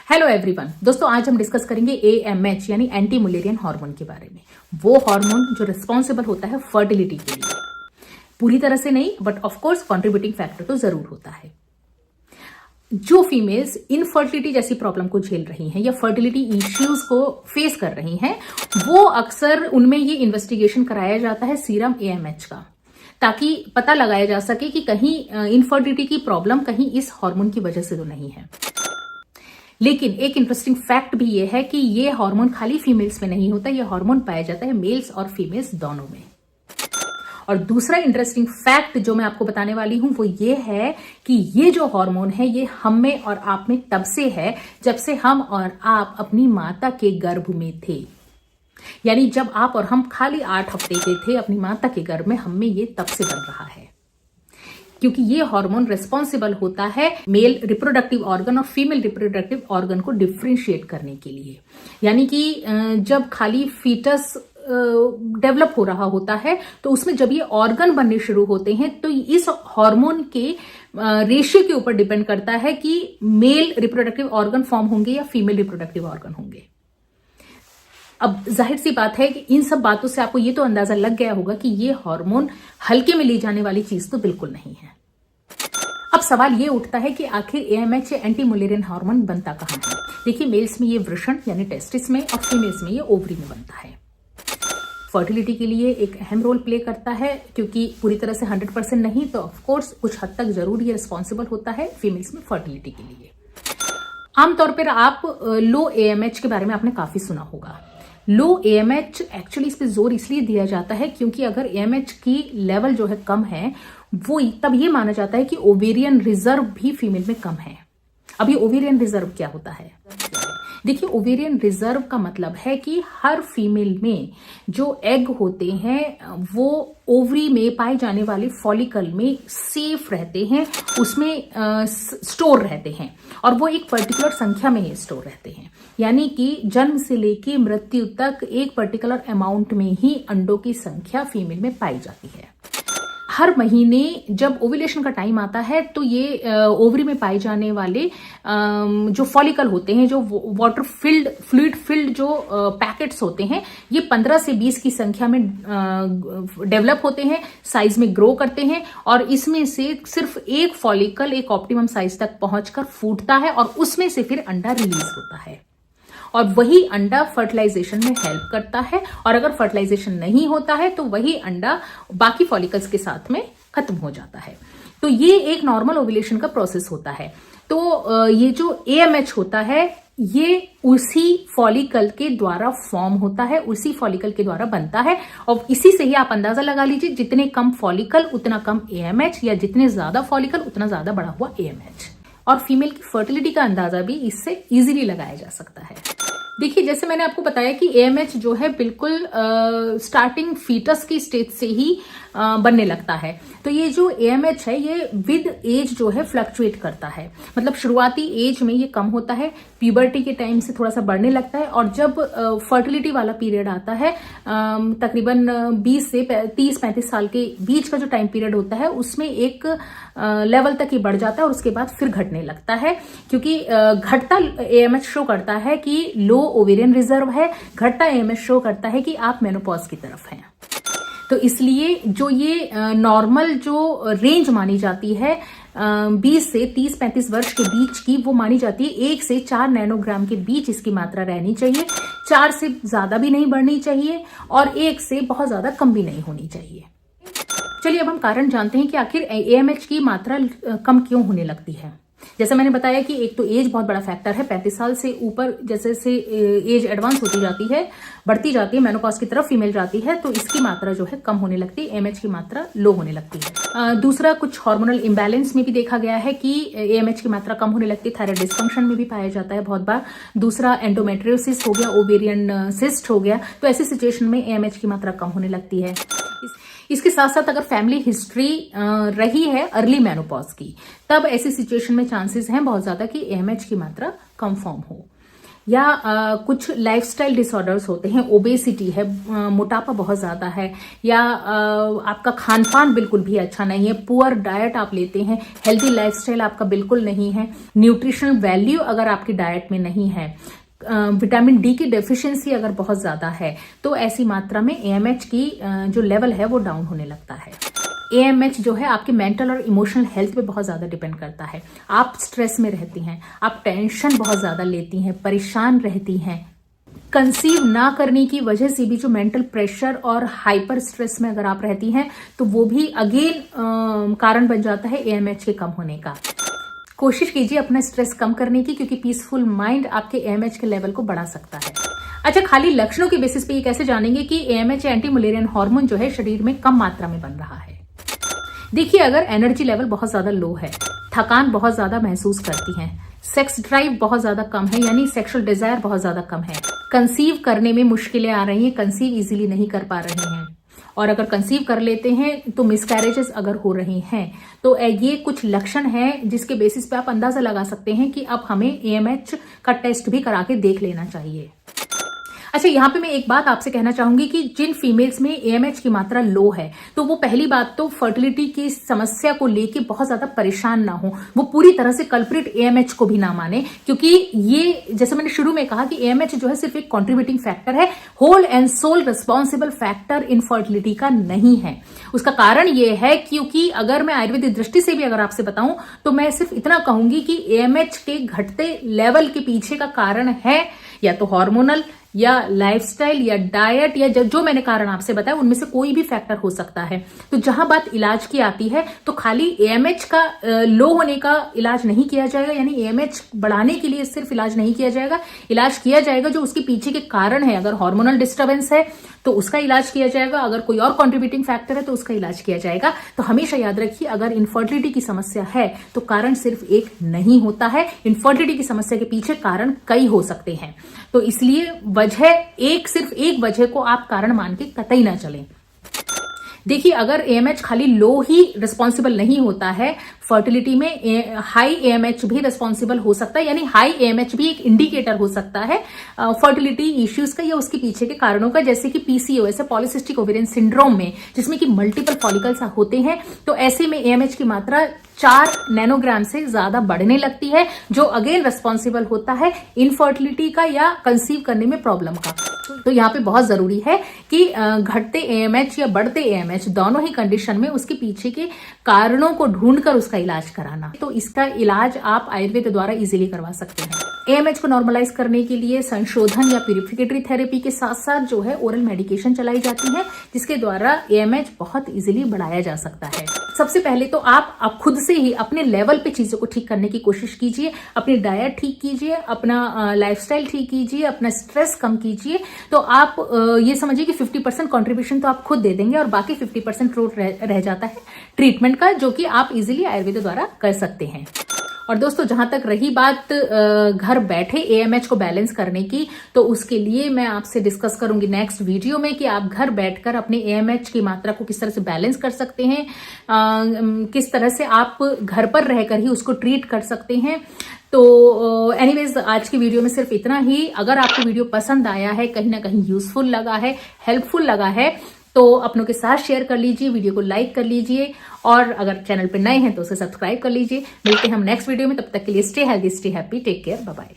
Hello everyone दोस्तों, आज हम डिस्कस करेंगे AMH यानी एंटी मुलेरियन हार्मोन के बारे में। वो हार्मोन जो रिस्पॉन्सिबल होता है फर्टिलिटी के लिए, पूरी तरह से नहीं but of course contributing factor तो जरूर होता है। जो फीमेल्स इनफर्टिलिटी जैसी प्रॉब्लम को झेल रही हैं या फर्टिलिटी इश्यूज को फेस कर रही हैं, वो अक्सर उनमें ये इन्वेस्टिगेशन कराया जाता है सीरम AMH का, ताकि पता लगाया जा सके कि कहीं इनफर्टिलिटी की प्रॉब्लम कहीं इस हार्मोन की वजह से तो नहीं है। लेकिन एक इंटरेस्टिंग फैक्ट भी ये है कि ये हार्मोन खाली फीमेल्स में नहीं होता, ये हार्मोन पाया जाता है मेल्स और फीमेल्स दोनों में। और दूसरा इंटरेस्टिंग फैक्ट जो मैं आपको बताने वाली हूं वो ये है कि ये जो हार्मोन है ये हम में और आप में तब से है जब से हम और आप अपनी माता के गर्भ में थे। यानी जब आप और हम खाली 8 हफ्ते के थे अपनी माता के गर्भ में, हम में ये तब से बन रहा है, क्योंकि ये हार्मोन रिस्पॉन्सिबल होता है मेल रिप्रोडक्टिव ऑर्गन और फीमेल रिप्रोडक्टिव ऑर्गन को डिफरेंशिएट करने के लिए। यानी कि जब खाली फीटस डेवलप हो रहा होता है तो उसमें जब ये ऑर्गन बनने शुरू होते हैं तो इस हार्मोन के रेशियो के ऊपर डिपेंड करता है कि मेल रिप्रोडक्टिव ऑर्गन फॉर्म होंगे या फीमेल रिप्रोडक्टिव ऑर्गन होंगे। अब जाहिर सी बात है कि इन सब बातों से आपको ये तो अंदाजा लग गया होगा कि ये हार्मोन हल्के में ली जाने वाली चीज तो बिल्कुल नहीं है। अब सवाल ये उठता है कि आखिर AMH या एंटी मुलेरियन हार्मोन बनता कहां है। देखिए, मेल्स में ये वृषण यानी टेस्टिस में और फीमेल्स में ये ओवरी में बनता है। फर्टिलिटी के लिए एक अहम रोल प्ले करता है, क्योंकि पूरी तरह से 100% नहीं तो ऑफकोर्स कुछ हद तक जरूर ये रिस्पॉन्सिबल होता है फीमेल्स में फर्टिलिटी के लिए। आमतौर पर आप लो AMH के बारे में आपने काफी सुना होगा। लो AMH एक्चुअली इस पे जोर इसलिए दिया जाता है क्योंकि अगर AMH की लेवल जो है कम है, वो तब ये माना जाता है कि ओवेरियन रिजर्व भी फीमेल में कम है। अब ये ओवेरियन रिजर्व क्या होता है? देखिए, ओवेरियन रिजर्व का मतलब है कि हर फीमेल में जो एग होते हैं वो ओवरी में पाए जाने वाले फॉलिकल में सेफ रहते हैं, उसमें स्टोर रहते हैं और वो एक पर्टिकुलर संख्या में ही स्टोर रहते हैं। यानी कि जन्म से लेके मृत्यु तक एक पर्टिकुलर अमाउंट में ही अंडों की संख्या फीमेल में पाई जाती है। हर महीने जब ओव्यूलेशन का टाइम आता है तो ये ओवरी में पाए जाने वाले जो फॉलिकल होते हैं, जो वाटर फिल्ड फ्लूइड फिल्ड जो पैकेट्स होते हैं, ये 15 से 20 की संख्या में डेवलप होते हैं, साइज में ग्रो करते हैं और इसमें से सिर्फ एक फॉलिकल एक ऑप्टिमम साइज तक पहुंचकर फूटता है और उसमें से फिर अंडा रिलीज होता है और वही अंडा फर्टिलाइजेशन में हेल्प करता है। और अगर फर्टिलाइजेशन नहीं होता है तो वही अंडा बाकी फॉलिकल्स के साथ में खत्म हो जाता है। तो ये एक नॉर्मल ओव्यूलेशन का प्रोसेस होता है। तो ये जो AMH होता है ये उसी फॉलिकल के द्वारा फॉर्म होता है, उसी फॉलिकल के द्वारा बनता है और इसी से ही आप अंदाजा लगा लीजिए, जितने कम फॉलिकल उतना कम AMH या जितने ज्यादा फॉलिकल उतना ज्यादा बढ़ा हुआ AMH। और फीमेल की फर्टिलिटी का अंदाजा भी इससे इजीली लगाया जा सकता है। देखिए, जैसे मैंने आपको बताया कि AMH जो है बिल्कुल स्टार्टिंग फीटस की स्टेज से ही बनने लगता है। तो ये जो AMH है ये विद एज जो है फ्लक्चुएट करता है। मतलब शुरुआती एज में ये कम होता है, प्यूबर्टी के टाइम से थोड़ा सा बढ़ने लगता है और जब फर्टिलिटी वाला पीरियड आता है तकरीबन 20 से 30-35 साल के बीच का जो टाइम पीरियड होता है उसमें एक लेवल तक ही बढ़ जाता है और उसके बाद फिर घटने लगता है, क्योंकि घटता AMH शो करता है कि लो ओवेरियन रिजर्व है, घटता AMH शो करता है कि आप मेनोपॉज की तरफ हैं। तो इसलिए जो ये नॉर्मल जो रेंज मानी जाती है 20 से 30-35 वर्ष के बीच की, वो मानी जाती है 1 से 4 नैनोग्राम के बीच इसकी मात्रा रहनी चाहिए। 4 से ज्यादा भी नहीं बढ़नी चाहिए और 1 से बहुत ज्यादा कम भी नहीं होनी चाहिए। चलिए अब हम कारण जानते हैं कि आखिर AMH की मात्रा कम क्यों होने लगती है। जैसे मैंने बताया कि एक तो एज बहुत बड़ा फैक्टर है। 35 साल से ऊपर जैसे जैसे एज एडवांस होती जाती है, बढ़ती जाती है, मेनोपॉज की तरफ फीमेल जाती है तो इसकी मात्रा जो है कम होने लगती है, AMH की मात्रा लो होने लगती है। दूसरा, कुछ हार्मोनल इम्बैलेंस में भी देखा गया है कि AMH की मात्रा कम होने लगती है। थायराइड डिस्फंक्शन में भी पाया जाता है बहुत बार। दूसरा, एंडोमेट्रियोसिस हो गया, ओवेरियन सिस्ट हो गया, तो ऐसी सिचुएशन में AMH की मात्रा कम होने लगती है। इसके साथ साथ अगर फैमिली हिस्ट्री रही है अर्ली मेनोपॉज की, तब ऐसी सिचुएशन में चांसेस हैं बहुत ज्यादा कि AMH की मात्रा कम फॉर्म हो। या कुछ लाइफस्टाइल डिसऑर्डर्स होते हैं, ओबेसिटी है, मोटापा बहुत ज्यादा है, या आपका खान पान बिल्कुल भी अच्छा नहीं है, पुअर डाइट आप लेते हैं, हेल्दी लाइफस्टाइल आपका बिल्कुल नहीं है, न्यूट्रिशनल वैल्यू अगर आपकी डाइट में नहीं है, विटामिन डी की डेफिशिएंसी अगर बहुत ज्यादा है, तो ऐसी मात्रा में एएमएच की जो लेवल है वो डाउन होने लगता है। एएमएच जो है आपके मेंटल और इमोशनल हेल्थ पे बहुत ज्यादा डिपेंड करता है। आप स्ट्रेस में रहती हैं, आप टेंशन बहुत ज्यादा लेती हैं, परेशान रहती हैं, कंसीव ना करने की वजह से भी जो मेंटल प्रेशर और हाइपर स्ट्रेस में अगर आप रहती हैं तो वो भी अगेन कारण बन जाता है एएमएच के कम होने का। कोशिश कीजिए अपना स्ट्रेस कम करने की, क्योंकि पीसफुल माइंड आपके एएमएच के लेवल को बढ़ा सकता है। अच्छा, खाली लक्षणों के बेसिस पे ये कैसे जानेंगे कि एएमएच या एंटी मलेरियन हार्मोन जो है शरीर में कम मात्रा में बन रहा है? देखिए, अगर एनर्जी लेवल बहुत ज्यादा लो है, थकान बहुत ज्यादा महसूस करती हैं, सेक्स ड्राइव बहुत ज्यादा कम है, यानी सेक्सुअल डिजायर बहुत ज्यादा कम है, कंसीव करने में मुश्किलें आ रही हैं, कंसीव इजीली नहीं कर पा रहे हैं, और अगर कंसीव कर लेते हैं तो मिसकैरेजेस अगर हो रही हैं, तो ये कुछ लक्षण हैं जिसके बेसिस पे आप अंदाजा लगा सकते हैं कि अब हमें एएमएच का टेस्ट भी करा के देख लेना चाहिए। अच्छा, यहाँ पे मैं एक बात आपसे कहना चाहूंगी कि जिन फीमेल्स में एएमएच की मात्रा लो है, तो वो पहली बात तो फर्टिलिटी की समस्या को लेके बहुत ज्यादा परेशान ना हो, वो पूरी तरह से कल्प्रिट एएमएच को भी ना माने, क्योंकि ये जैसे मैंने शुरू में कहा कि एएमएच जो है सिर्फ एक कॉन्ट्रीब्यूटिंग फैक्टर है, whole and sole responsible factor in fertility का नहीं है। उसका कारण ये है क्योंकि अगर मैं आयुर्वेदिक दृष्टि से भी अगर आपसे बताऊं तो मैं सिर्फ इतना कहूंगी कि एएमएच के घटते लेवल के पीछे का कारण है या तो हार्मोनल या लाइफस्टाइल या डाइट या जो मैंने कारण आपसे बताया, उनमें से कोई भी फैक्टर हो सकता है। तो जहां बात इलाज की आती है तो खाली एएमएच का लो होने का इलाज नहीं किया जाएगा, यानी एएमएच बढ़ाने के लिए सिर्फ इलाज नहीं किया जाएगा, इलाज किया जाएगा जो उसके पीछे के कारण है। अगर हार्मोनल डिस्टर्बेंस है तो उसका इलाज किया जाएगा, अगर कोई और कंट्रीब्यूटिंग फैक्टर है तो उसका इलाज किया जाएगा। तो हमेशा याद रखिए, अगर इनफर्टिलिटी की समस्या है तो कारण सिर्फ एक नहीं होता है, इनफर्टिलिटी की समस्या के पीछे कारण कई हो सकते हैं। तो इसलिए सिर्फ एक वजह को आप कारण मान के कतई ना चलें। देखिए, अगर एएमएच खाली लो ही रिस्पॉन्सिबल नहीं होता है, फर्टिलिटी में हाई एएमएच भी रिस्पॉन्सिबल हो सकता है, यानी हाई एएमएच भी एक इंडिकेटर हो सकता है फर्टिलिटी इश्यूज का या उसके पीछे के कारणों का, जैसे कि पीसीओएस है, पॉलिसिस्टिक ओवेरियन सिंड्रोम में, जिसमें कि मल्टीपल फॉलिकल्स होते हैं। तो ऐसे में एएमएच की मात्रा 4 नैनोग्राम से ज्यादा बढ़ने लगती है, जो अगेन रिस्पॉन्सिबल होता है इनफर्टिलिटी का या कंसीव करने में प्रॉब्लम का। तो यहाँ पे बहुत जरूरी है कि घटते एएमएच या बढ़ते एएमएच दोनों ही कंडीशन में उसके पीछे के कारणों को ढूंढकर उसका इलाज कराना। तो इसका इलाज आप आयुर्वेद द्वारा इजीली करवा सकते हैं। एएमएच को नॉर्मलाइज करने के लिए संशोधन या प्यूरिफिकेटरी थेरेपी के साथ साथ जो है ओरल मेडिकेशन चलाई जाती है, जिसके द्वारा एएमएच बहुत इजीली बढ़ाया जा सकता है। सबसे पहले तो आप खुद से ही अपने लेवल पे चीजों को ठीक करने की कोशिश कीजिए, अपनी डाइट ठीक कीजिए, अपना लाइफस्टाइल ठीक कीजिए, अपना स्ट्रेस कम कीजिए। तो आप ये समझिए कि 50% कंट्रीब्यूशन तो आप खुद दे देंगे और बाकी 50% रोल रह जाता है ट्रीटमेंट का, जो कि आप इजीली आयुर्वेद द्वारा कर सकते हैं। और दोस्तों, जहां तक रही बात घर बैठे एएमएच को बैलेंस करने की, तो उसके लिए मैं आपसे डिस्कस करूंगी नेक्स्ट वीडियो में कि आप घर बैठकर अपने एएमएच की मात्रा को किस तरह से बैलेंस कर सकते हैं, किस तरह से आप घर पर रहकर ही उसको ट्रीट कर सकते हैं। तो एनीवेज, आज की वीडियो में सिर्फ इतना ही। अगर आपको वीडियो पसंद आया है, कहीं ना कहीं यूजफुल लगा है, हेल्पफुल लगा है, तो अपनों के साथ शेयर कर लीजिए, वीडियो को लाइक कर लीजिए, और अगर चैनल पर नए हैं तो उसे सब्सक्राइब कर लीजिए। मिलते हैं हम नेक्स्ट वीडियो में, तब तक के लिए stay healthy, stay happy, take care, bye bye.